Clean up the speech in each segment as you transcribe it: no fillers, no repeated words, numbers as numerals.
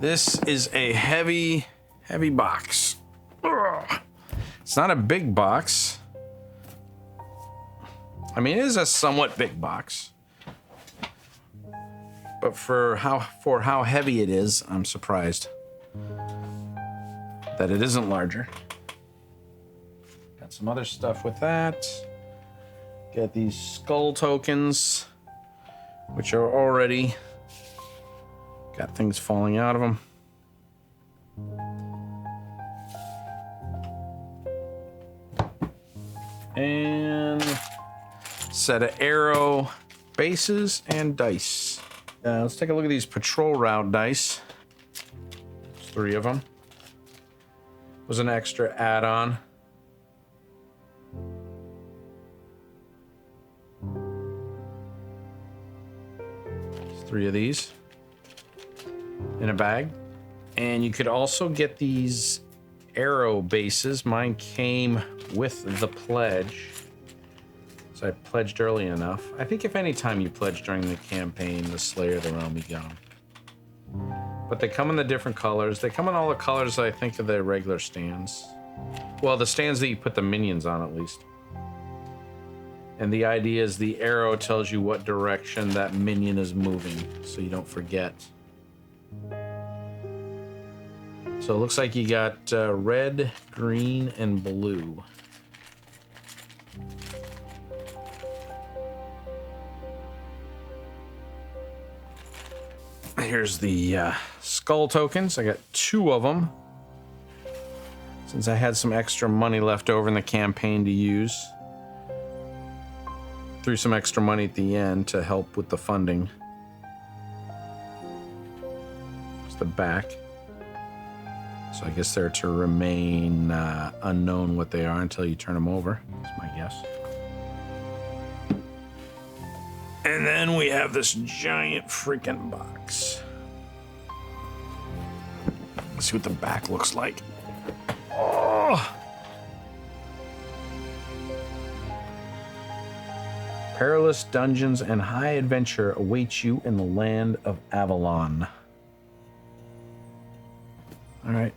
This is a heavy box. Ugh. It's not a big box. I mean, it is a somewhat big box. But for how heavy it is, I'm surprised that it isn't larger. Got some other stuff with that. Got these skull tokens, which are already got things falling out of them. And set of arrow bases and dice. Let's take a look at these patrol route dice. There's 3 of them. Was an extra add-on. There's 3 of these in a bag. And you could also get these arrow bases. Mine came with the pledge. So I pledged early enough. I think if any time you pledge during the campaign, the Slayer of the Realm, you get them. But they come in the different colors. They come in all the colors, I think, of the regular stands. Well, the stands that you put the minions on, at least. And the idea is the arrow tells you what direction that minion is moving, so you don't forget. So it looks like you got red, green, and blue. Here's the skull tokens. I got 2 of them. Since I had some extra money left over in the campaign to use. Threw some extra money at the end to help with the funding. It's the back. So I guess they're to remain unknown what they are until you turn them over. That's my guess. And then we have this giant freaking box. Let's see what the back looks like. Oh! Perilous dungeons and high adventure await you in the land of Avalon. All right.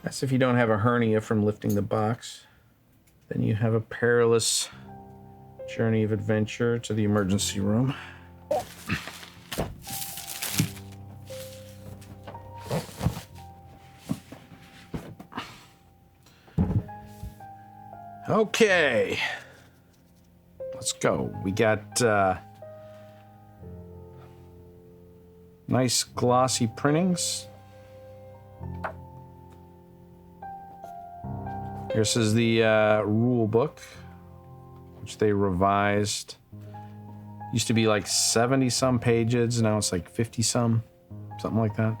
That's if you don't have a hernia from lifting the box. Then you have a perilous journey of adventure to the emergency room. Okay. Let's go. We got nice glossy printings. This is the rule book, which they revised. Used to be like 70 some pages, now it's like 50 some, something like that.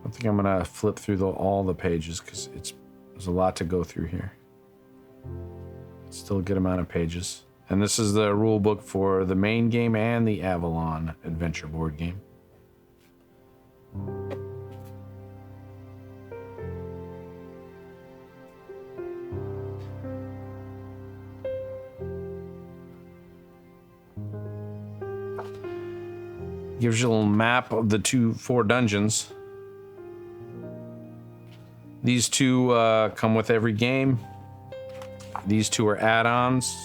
I think I'm gonna flip through all the pages because there's a lot to go through here. It's still a good amount of pages. And this is the rule book for the main game and the Avalon adventure board game. Gives you a little map of the 4 dungeons. These 2 come with every game. These 2 are add-ons,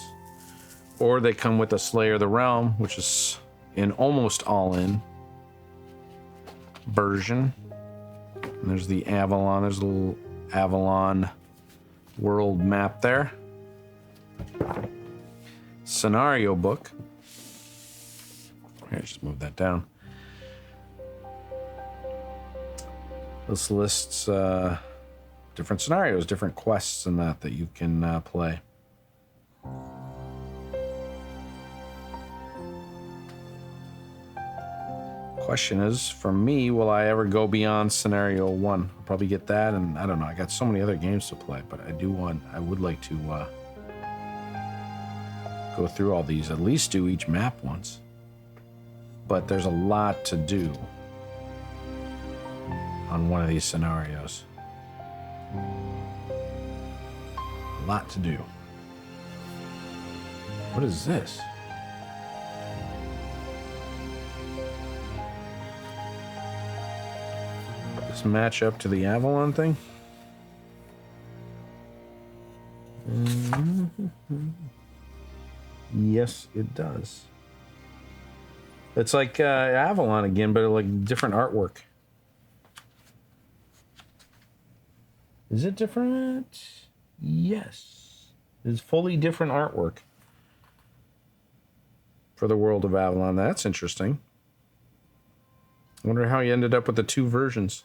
or they come with a Slayer of the Realm, which is an almost all-in version. And there's the Avalon. There's a little Avalon world map there. Scenario book. Here, just move that down. This lists different scenarios, different quests and that you can play. Question is, for me, will I ever go beyond scenario 1? I'll probably get that, and I don't know. I got so many other games to play, but I would like to go through all these, at least do each map once. But there's a lot to do on one of these scenarios. A lot to do. What is this? Does this match up to the Avalon thing? Yes, it does. It's like Avalon again, but like different artwork. Is it different? Yes. It's fully different artwork for the world of Avalon. That's interesting. I wonder how you ended up with the two versions.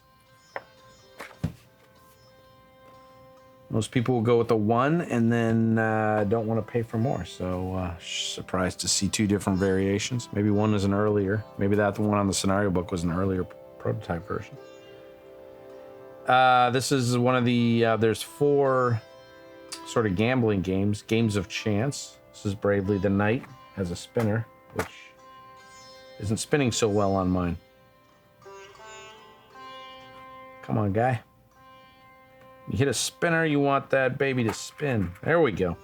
Most people will go with the one and then don't want to pay for more. So surprised to see two different variations. Maybe one is an earlier. Maybe that the one on the scenario book was an earlier prototype version. This is one of the, there's 4 sort of gambling games. Games of Chance. This is Bravely the Knight. Has a spinner, which isn't spinning so well on mine. Come on, guy. You hit a spinner, you want that baby to spin. There we go.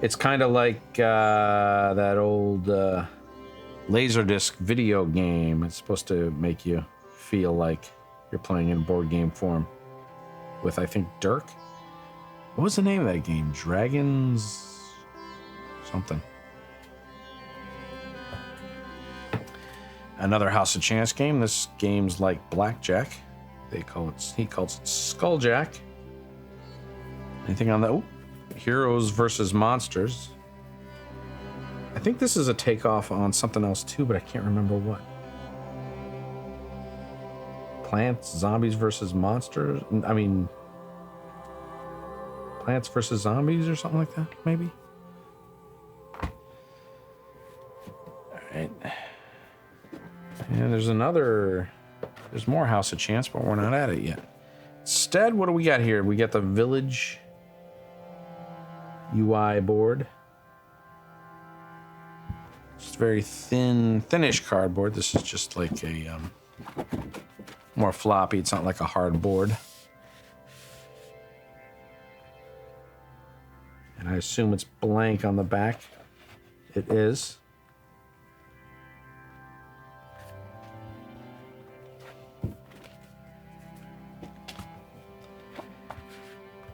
It's kind of like that old Laserdisc video game. It's supposed to make you feel like you're playing in board game form with, I think, Dirk. What was the name of that game? Dragons something. Another House of Chance game. This game's like blackjack. He calls it Skulljack. Anything on that? Oh, Heroes versus Monsters. I think this is a takeoff on something else too, but I can't remember what. Plants, Zombies versus Monsters. I mean, Plants versus Zombies or something like that, maybe. All right. And there's more House of Chance, but we're not at it yet. Instead, what do we got here? We got the Village UI board. It's very thinnish cardboard. This is just like a more floppy. It's not like a hard board. And I assume it's blank on the back. It is.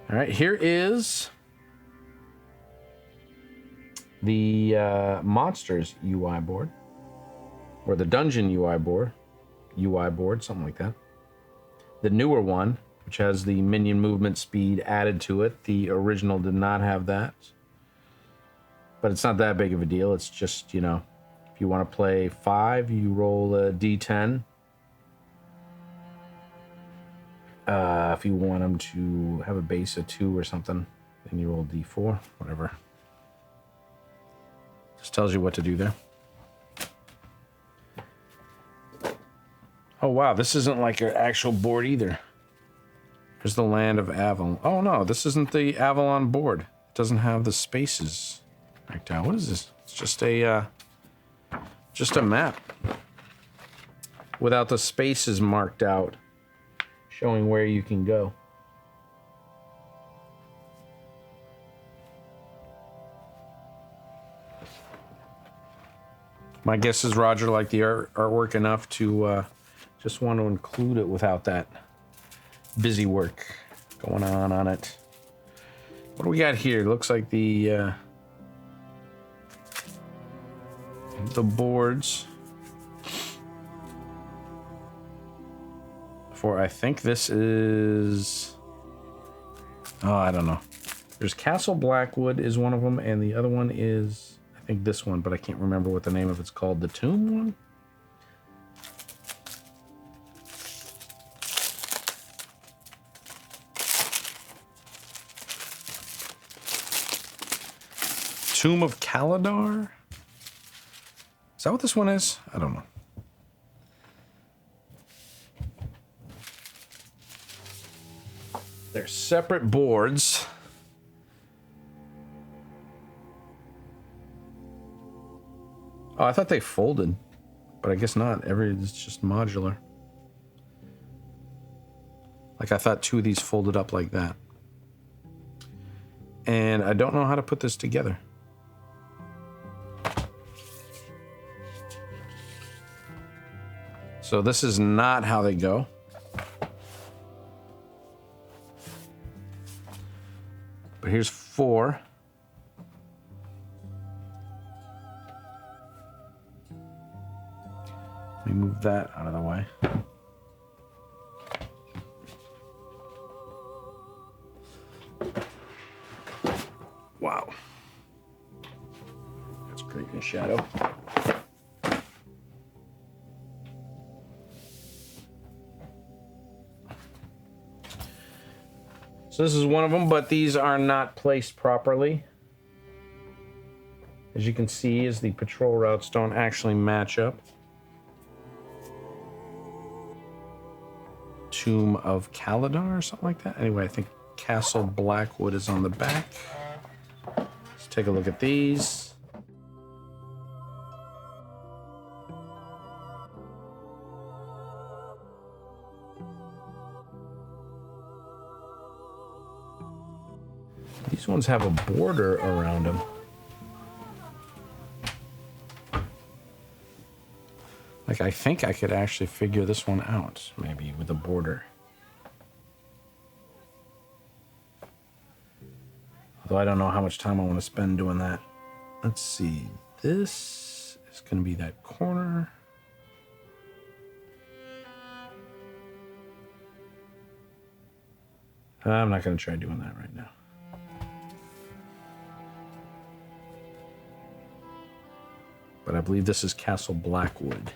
All right, here is the Monsters UI board, or the Dungeon UI board, something like that. The newer one, which has the minion movement speed added to it. The original did not have that, but it's not that big of a deal. It's just, you know, if you want to play 5, you roll a D10. If you want them to have a base of 2 or something, then you roll D4, whatever. Just tells you what to do there. Oh, wow, this isn't like an actual board either. Here's the Land of Avalon. Oh, no, this isn't the Avalon board. It doesn't have the spaces marked out. What is this? It's just a map without the spaces marked out, showing where you can go. My guess is Roger liked the artwork enough to just want to include it without that busy work going on it. What do we got here? Looks like the boards for, I think this is, oh, I don't know. There's Castle Blackwood is one of them, and the other one is, I think this one, but I can't remember what the name of it's called. The Tomb one? Tomb of Kaladar? Is that what this one is? I don't know. They're separate boards. Oh, I thought they folded, but I guess not. It's just modular. Like I thought 2 of these folded up like that. And I don't know how to put this together. So this is not how they go. But here's 4. Let me move that out of the way. Wow. That's great in shadow. So this is one of them, but these are not placed properly. As you can see, as the patrol routes don't actually match up. Tomb of Kaladar or something like that. Anyway, I think Castle Blackwood is on the back. Let's take a look at these. These ones have a border around them. Like, I think I could actually figure this one out, maybe, with a border. Although I don't know how much time I want to spend doing that. Let's see. This is going to be that corner. I'm not going to try doing that right now. But I believe this is Castle Blackwood.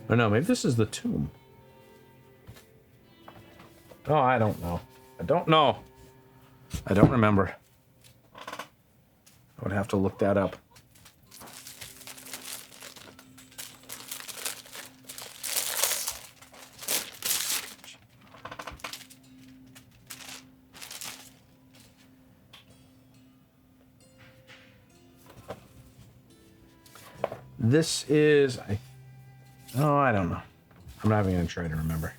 Or no, maybe this is the tomb. Oh, I don't know. I don't know. I don't remember. I would have to look that up. This is, I don't know. I'm not even going to try to remember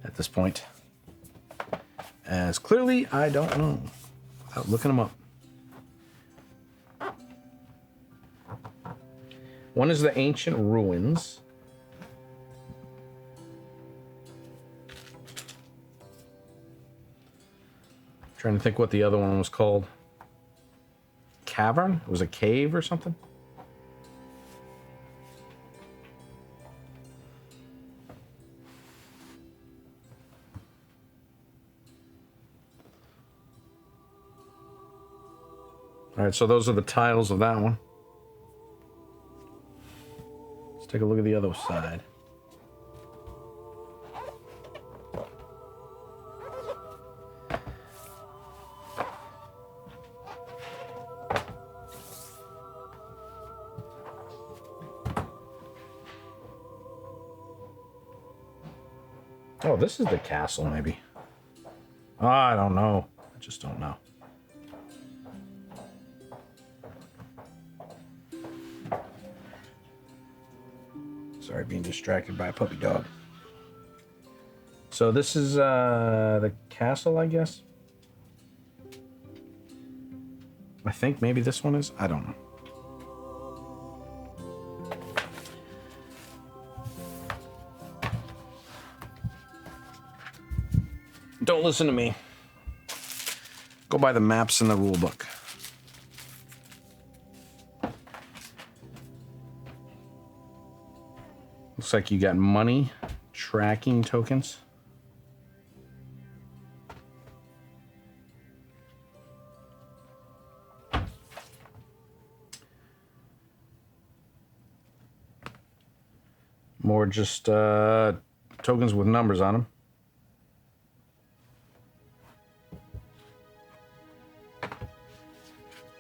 at this point. As clearly, I don't know without looking them up. One is the Ancient Ruins. I'm trying to think what the other one was called. Cavern? It was a cave or something? All right, so those are the tiles of that one. Let's take a look at the other side. Oh, this is the castle, maybe. Oh, I don't know. I just don't know. Sorry, being distracted by a puppy dog. So this is the castle, I guess. I think maybe this one is. I don't know. Don't listen to me. Go by the maps in the rule book. Looks like you got money tracking tokens. More just tokens with numbers on them.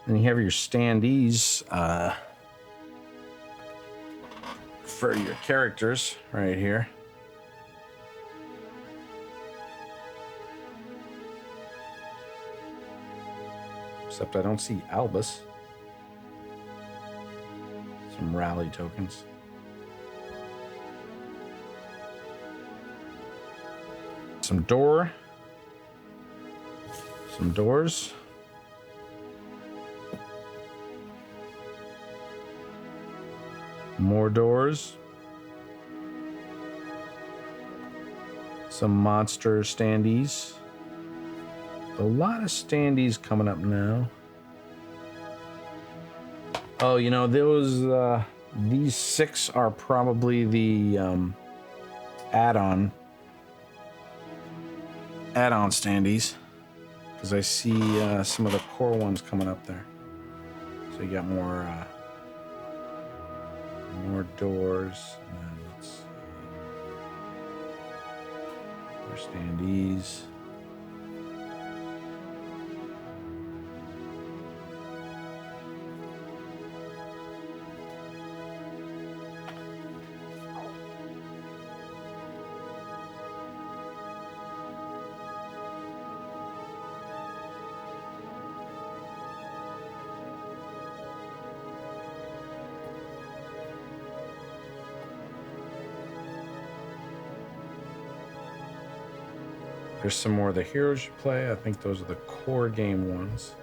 And you have your standees for your characters right here. Except I don't see Albus. Some rally tokens. some doors. More doors. Some monster standees. A lot of standees coming up now. Oh, you know, these 6 are probably the add-on standees, because I see some of the core ones coming up there. So you got more doors. And let's see. More standees. There's some more of the heroes you play. I think those are the core game ones.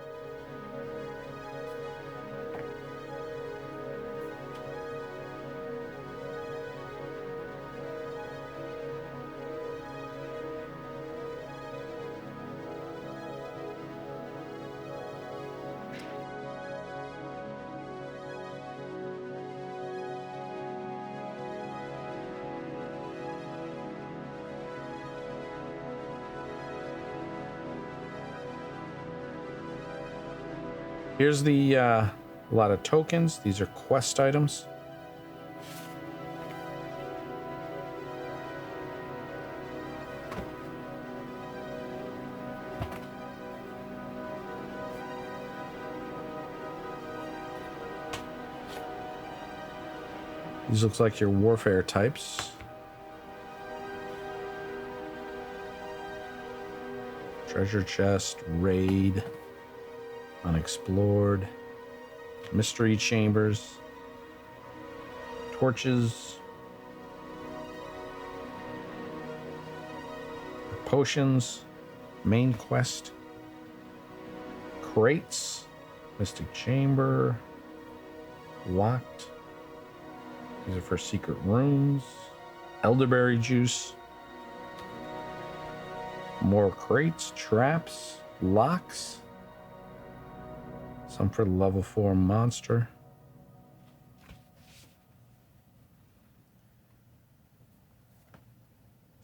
Here's the a lot of tokens. These are quest items. These looks like your warfare types. Treasure chest, raid, unexplored, mystery chambers, torches, potions, main quest, crates, mystic chamber, locked. These are for secret rooms, elderberry juice, more crates, traps, locks. Some for the level 4 monster.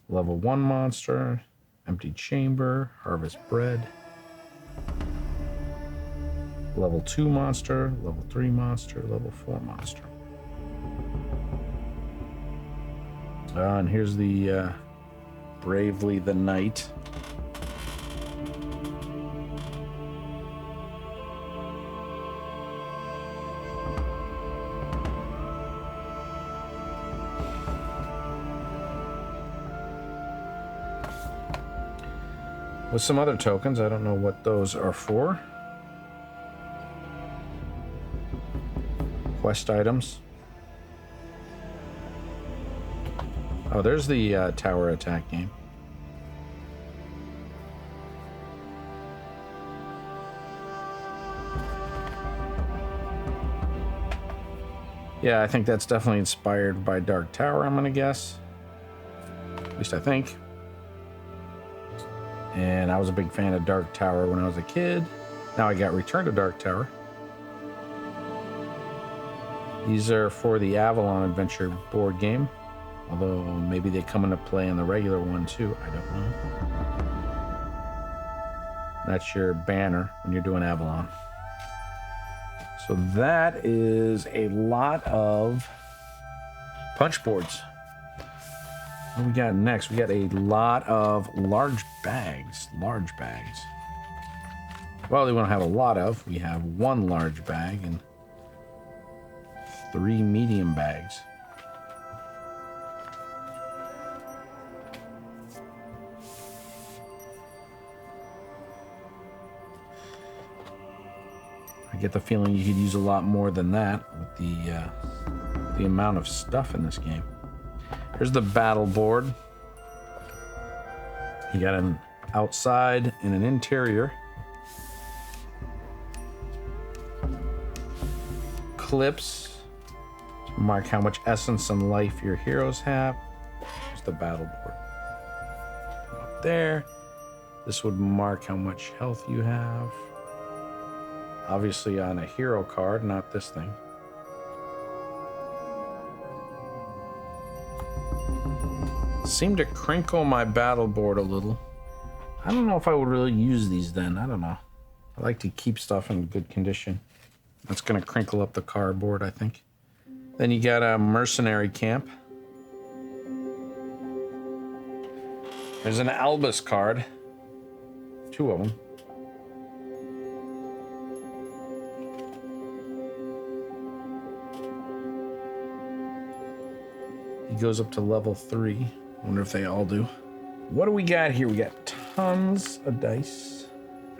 Level 1 monster. Empty chamber. Harvest bread. Level 2 monster. Level 3 monster. Level 4 monster. And here's the Bravely the Knight. With some other tokens, I don't know what those are for. Quest items. Oh, there's the tower attack game. Yeah, I think that's definitely inspired by Dark Tower, I'm gonna guess. At least I think. And I was a big fan of Dark Tower when I was a kid. Now I got Return to Dark Tower. These are for the Avalon Adventure board game. Although maybe they come into play in the regular one too. I don't know. That's your banner when you're doing Avalon. So that is a lot of Punchboards. What do we got next? We got a lot of large bags. Large bags. Well, we won't have a lot of. We have 1 large bag and 3 medium bags. I get the feeling you could use a lot more than that with the amount of stuff in this game. Here's the Battleboard. You got an outside and an interior. Clips to mark how much essence and life your heroes have. There's the Battleboard. Up there. This would mark how much health you have. Obviously on a hero card, not this thing. Seem to crinkle my Battleboard a little. I don't know if I would really use these then. I don't know. I like to keep stuff in good condition. That's going to crinkle up the cardboard, I think. Then you got a mercenary camp. There's an Albus card. 2 of them. He goes up to level 3. Wonder if they all do. What do we got here? We got tons of dice.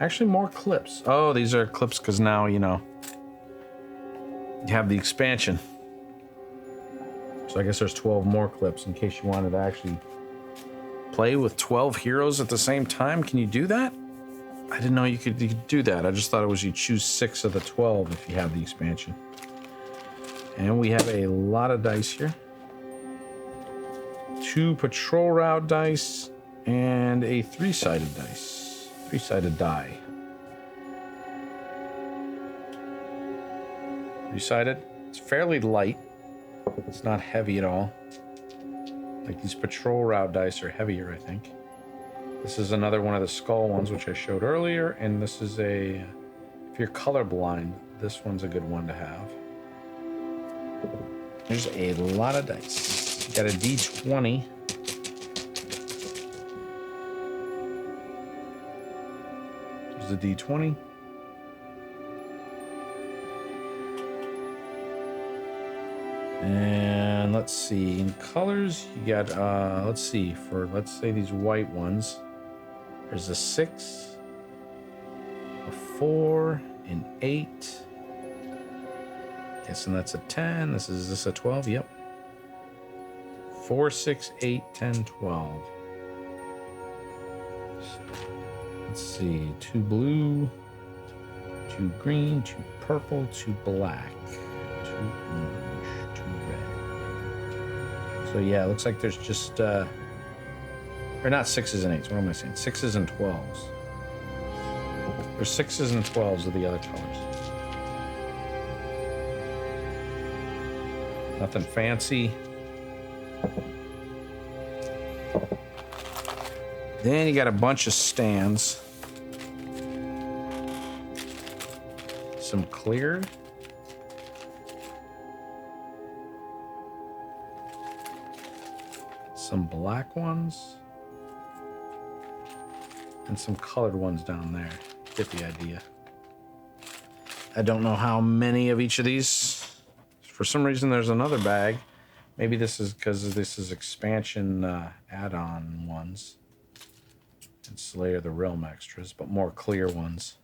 Actually, more clips. Oh, these are clips because now, you know, you have the expansion. So I guess there's 12 more clips in case you wanted to actually play with 12 heroes at the same time. Can you do that? I didn't know you could do that. I just thought it was you choose 6 of the 12 if you have the expansion. And we have a lot of dice here. 2 patrol route dice and a 3-sided dice. 3-sided die. 3-sided. It's fairly light. It's not heavy at all. Like these patrol route dice are heavier, I think. This is another one of the skull ones, which I showed earlier. And this is a, if you're colorblind, this one's a good one to have. There's a lot of dice. You got a D20. There's a D20. And let's see, in colors, you got, let's see, for, let's say these white ones, there's a 6, a 4, an 8. Guessing that's a 10. Is this a 12? Yep. 4, 6, 8, 10, 12. Let's see, 2 blue, 2 green, 2 purple, 2 black, 2 orange, 2 red. So yeah, it looks like there's just, or not 6s and 8s, what am I saying? 6s and 12s. There's 6s and 12s of the other colors. Nothing fancy. Then you got a bunch of stands. Some cleared. Some black ones. And some colored ones down there. Get the idea. I don't know how many of each of these. For some reason, there's another bag. Maybe this is because this is expansion add-on ones. And Slayer the Realm extras, but more clear ones.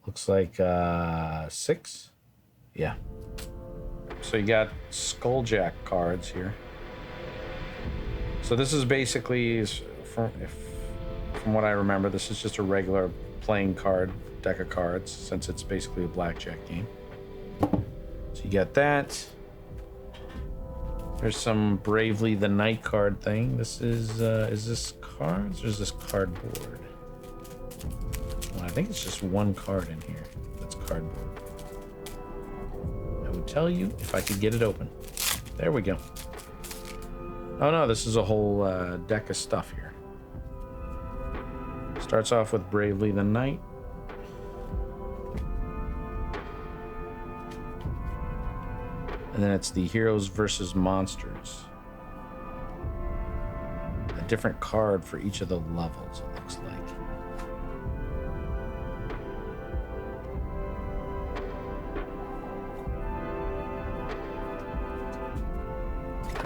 Looks like 6. Yeah. So you got Skulljack cards here. So this is basically, from what I remember, this is just a regular playing card deck of cards, since it's basically a blackjack game. So you got that. There's some Bravely the Night card thing. This is this cards or is this cardboard? Well, I think it's just one card in here. That's cardboard. I would tell you if I could get it open. There we go. Oh no, this is a whole deck of stuff here. Starts off with Bravely the Night. And then it's the Heroes versus Monsters. A different card for each of the levels, it looks like.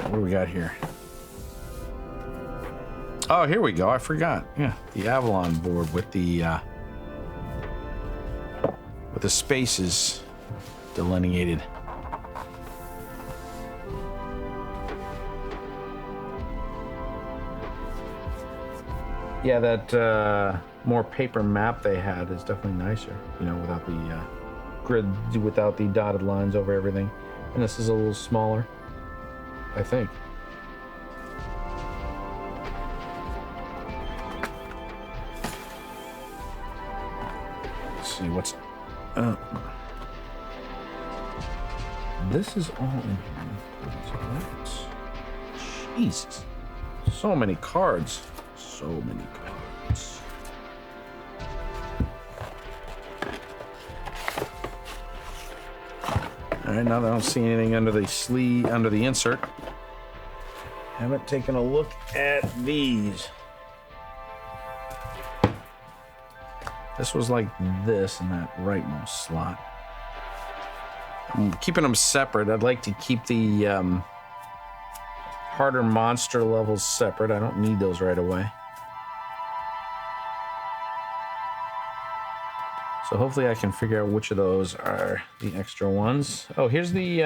What do we got here? Oh, here we go. I forgot. Yeah, the Avalon board with the spaces delineated. Yeah, that more paper map they had is definitely nicer. You know, without the grid, without the dotted lines over everything. And this is a little smaller, I think. Let's see what's... this is all in here. Jesus. So many cards. So many cards. All right, now that I don't see anything under the sleeve, under the insert, haven't taken a look at these. This was like this in that rightmost slot. I'm keeping them separate. I'd like to keep the harder monster levels separate. I don't need those right away. So hopefully I can figure out which of those are the extra ones. Oh, here's the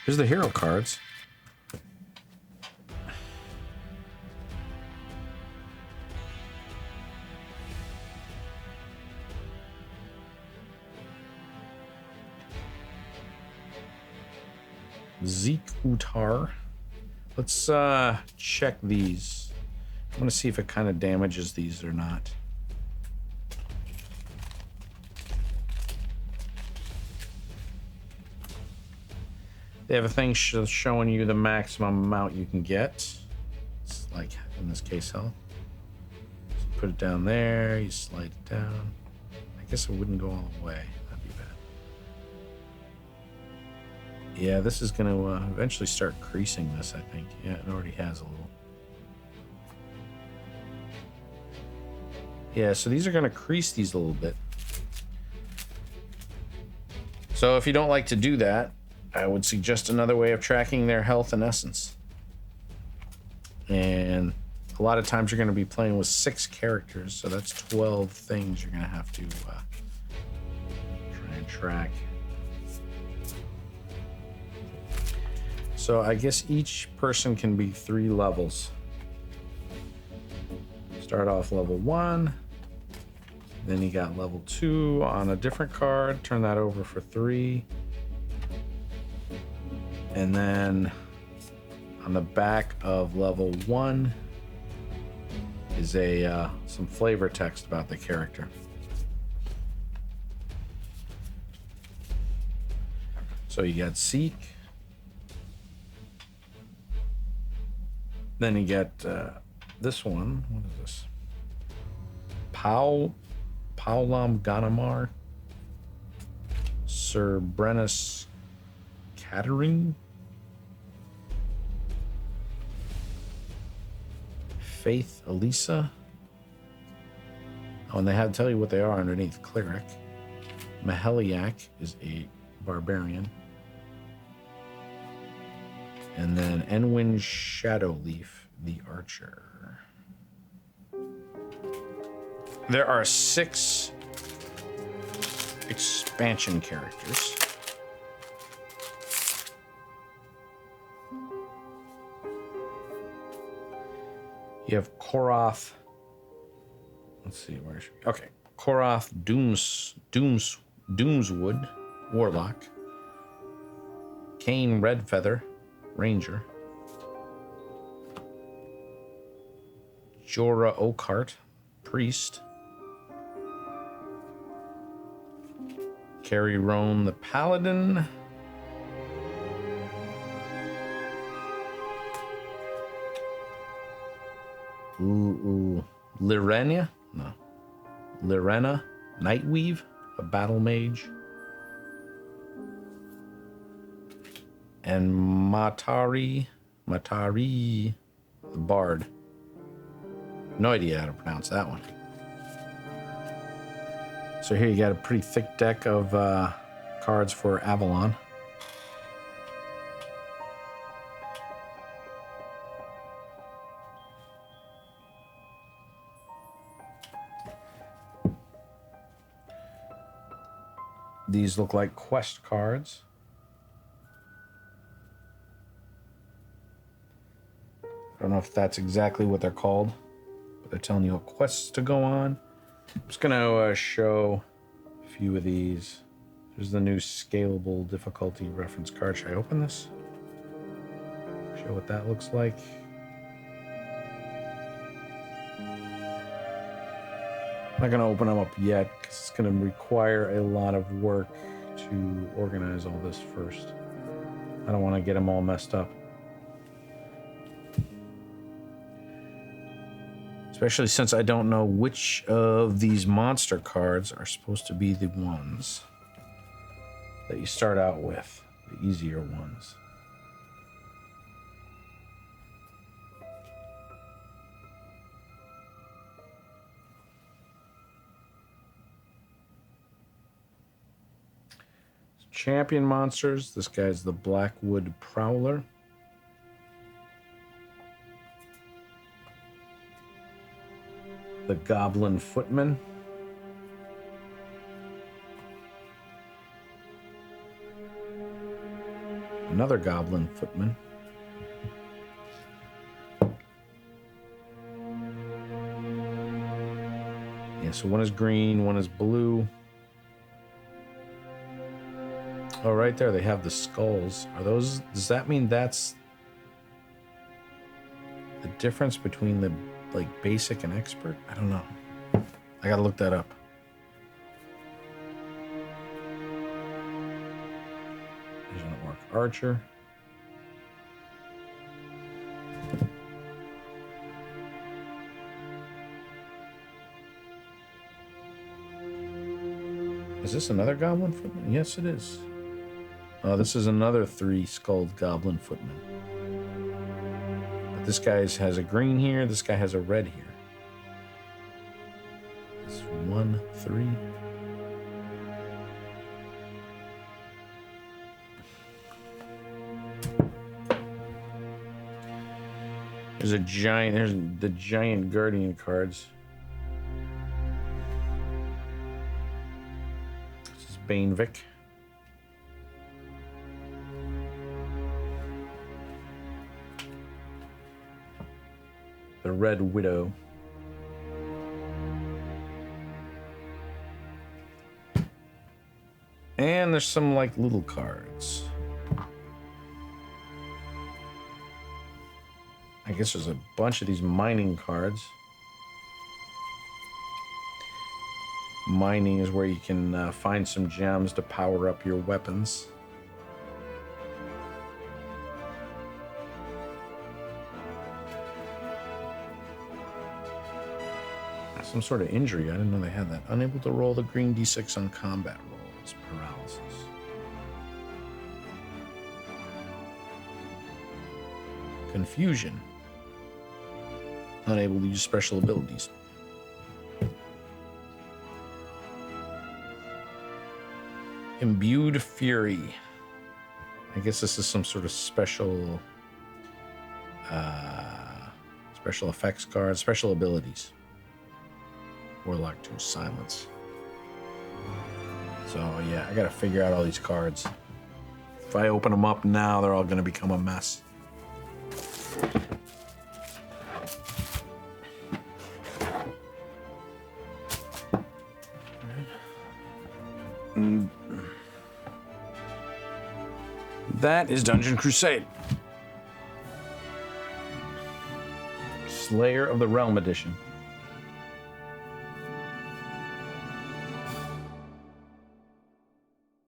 hero cards. Zeke Utar. Let's check these. I want to see if it kind of damages these or not. They have a thing showing you the maximum amount you can get. It's like, in this case, health. So you put it down there, you slide it down. I guess it wouldn't go all the way. That'd be bad. Yeah, this is going to eventually start creasing this, I think. Yeah, it already has a little. Yeah, so these are going to crease these a little bit. So if you don't like to do that, I would suggest another way of tracking their health and essence. And a lot of times you're going to be playing with 6 characters, so that's 12 things you're going to have to try and track. So I guess each person can be 3 levels. Start off level 1, then you got level 2 on a different card, turn that over for 3. And then on the back of level 1 is a some flavor text about the character. So you got Seek. Then you get this one. What is this? Paulam Ganamar. Sir Brennus Catering. Faith Elisa. Oh, and they have to tell you what they are underneath. Cleric. Maheliak is a barbarian. And then Enwin Shadowleaf, the archer. There are 6 expansion characters. You have Koroth. Let's see, where should we? Okay, Koroth Doomswood, Warlock. Kane Redfeather, Ranger. Jorah Oakheart, Priest. Carrie Roan, the Paladin. Lyrena? No. Lyrena, Nightweave, a battle mage. And Matari, the bard. No idea how to pronounce that one. So here you got a pretty thick deck of cards for Avalon. These look like quest cards. I don't know if that's exactly what they're called, but they're telling you what quests to go on. I'm just gonna show a few of these. There's the new scalable difficulty reference card. Should I open this? Show what that looks like. I'm not gonna open them up yet because it's gonna require a lot of work to organize all this first. I don't want to get them all messed up. Especially since I don't know which of these monster cards are supposed to be the ones that you start out with, the easier ones. Champion monsters. This guy's the Blackwood Prowler. The Goblin Footman. Another Goblin Footman. Yeah, so one is green, one is blue. Oh, right there, they have the skulls. Are those, does that mean that's the difference between the, like, basic and expert? I don't know. I gotta look that up. There's an orc archer. Is this another goblin footman? Yes, it is. Oh, this is another three-skulled goblin footman. But this guy has a green here. This guy has a red here. It's 1, 3. There's a giant. There's the giant guardian cards. This is Banevic. The Red Widow. And there's some like little cards. I guess there's a bunch of these mining cards. Mining is where you can find some gems to power up your weapons. Some sort of injury. I didn't know they had that. Unable to roll the green d6 on combat rolls. Paralysis. Confusion. Unable to use special abilities. Imbued Fury. I guess this is some sort of special effects card, special abilities. Warlock 2 Silence. So yeah, I gotta figure out all these cards. If I open them up now, they're all gonna become a mess. That is Dungeon Crusade. Slayer of the Realm Edition.